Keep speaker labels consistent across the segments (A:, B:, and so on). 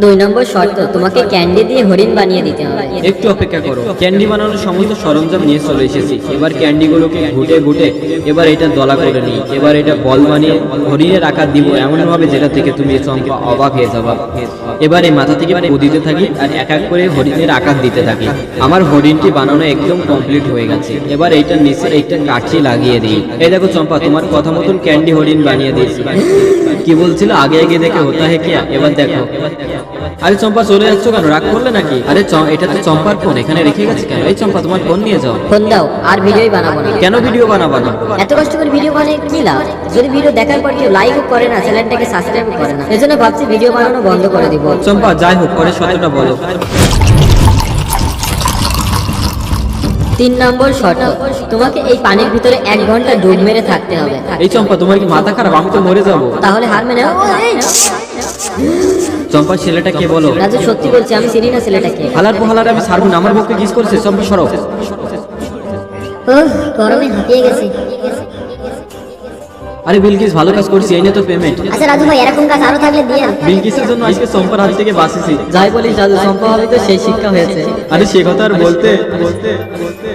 A: 2 নম্বর শর্ত, তোমাকে ক্যান্ডি দিয়ে হরিণ বানিয়ে দিতে হবে।
B: একটু অপেক্ষা করো, ক্যান্ডি বানানোর সমস্ত সরঞ্জাম নিয়ে চলে এসেছি। এবার ক্যান্ডিগুলোকে ঘুটে ঘুটে এবার এটা দলা করে নিই। এবার এটা বল বানিয়ে হরিণের আকার দিব এমন ভাবে যেটা থেকে তুমি চম্পা অবাক হয়ে যাবা। এবার এই মাথা থেকে পু দিতে থাকি আর এক এক করে হরিণের আকার দিতে থাকি। আমার হরিণটি বানানো একদম কমপ্লিট হয়ে গেছে। এবার এইটার নিচে একটা কাঠি লাগিয়ে দিই। এই দেখো চম্পা, তোমার কথা মতন ক্যান্ডি হরিণ বানিয়ে দিয়েছি। কি বলছিল আগে আগে দেখে হতা হে কিয়া? এবার দেখো। আরে চম্পা চলে যাচ্ছ কেন? রাগ করলে নাকি? আরে এটা তো চম্পার ফোন, এখানে রেখে গেছে কেন? এই চম্পা, তোমার ফোন নিয়ে যাও।
A: ফোন দাও, আর ভিডিওই বানাবো না।
B: কেন ভিডিও বানাবা না?
A: এত কষ্ট করে ভিডিও বানিয়ে কি লাভ? যদি ভিডিও দেখার পর কেউ লাইকও করে না, চ্যানেলটাকে সাবস্ক্রাইব করে না, এজন্য ভাবছি ভিডিও বানানো বন্ধ করে দিব।
B: চম্পা যাই হোক, পরে সত্যটা বলো।
A: 3 নম্বর শর্ত, তোমাকে এই পানির ভিতরে 1 ঘন্টা ডুব মেরে থাকতে হবে।
B: এই চম্পা, তোমার কি মাথা খারাপ? আমি তো মরে যাবো।
A: তাহলে হার মেনে নাও।
B: চম্পা, ছেলেটা কে বলো?
A: রাজু, সত্যি বলছি, আমি চিনি না ছেলেটাকে।
B: হালার পোহালার আমি ছাড়বো না, আমার বুকে কিস করেছে। চম্পা সরো।
A: গরমে হাঁপিয়ে গেছি।
B: আরে বিলকিস, ভালো কাজ করছি, এই নে তো পেমেন্ট।
A: আচ্ছা রাজু ভাই, এরকম কাজ আরো থাকলে দিয়ে।
B: বিলকিসের জন্য আজকে চম্পার হাত থেকে বাঁচেছি।
A: যাই বলিস রাজু, চম্পা হবে তো সেই শিক্ষা হয়েছে।
B: আরে সে কথা আর বলতে।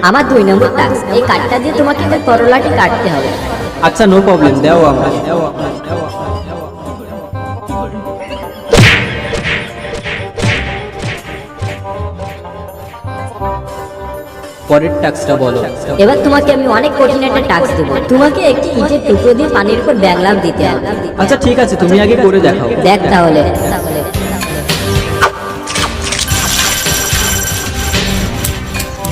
A: আমার 2 নম্বর টাস্ক, এই কাঠটা দিয়ে তোমাকে ওই করলাটি কাটতে হবে।
B: আচ্ছা, নো প্রবলেম, দাও আমরা। পরের টাস্কটা বলো।
A: এবার তোমাকে আমি অনেক কঠিন একটা টাস্ক দেবো। তোমাকে একটি ইটের টুকরো দিয়ে পানির উপর ব্যাগ লাফ দিতে হবে।
B: আচ্ছা ঠিক আছে, তুমি আগে করে দেখাও।
A: দেখ তাহলে।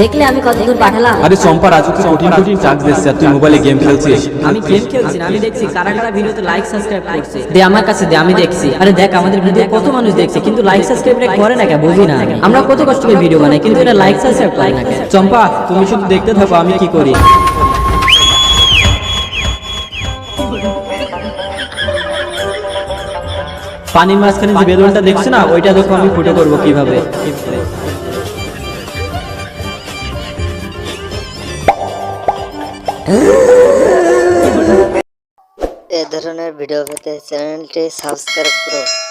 A: দেখলে আমি কত দূর পাঠালাম।
B: আরে চম্পা, রাজুকে কঠিন কঠিন টাস্ক দিচ্ছে আর তুই মোবাইলে গেম খেলছিস।
A: আমি গেম খেলছি না, আমি দেখছি কারা কারা ভিডিওতে লাইক সাবস্ক্রাইব করছে। দে আমার কাছে দে, আমি দেখছি। আরে দেখ, আমাদের ভিডিও কত মানুষ দেখছে কিন্তু লাইক সাবস্ক্রাইব করে না, কেন বুঝি না। আমরা কত কষ্ট করে ভিডিও বানাই কিন্তু এটা লাইক সাবস্ক্রাইব করে না।
B: চম্পা, তুমি শুধু দেখতে থাকো আমি কি করি। পানির মাঝখানে যে বেলুনটা দেখছো না, ওইটা দেখো আমি ফুটো করবো কিভাবে।
A: এই ধরনের ভিডিও পেতে চ্যানেলটি সাবস্ক্রাইব করুন।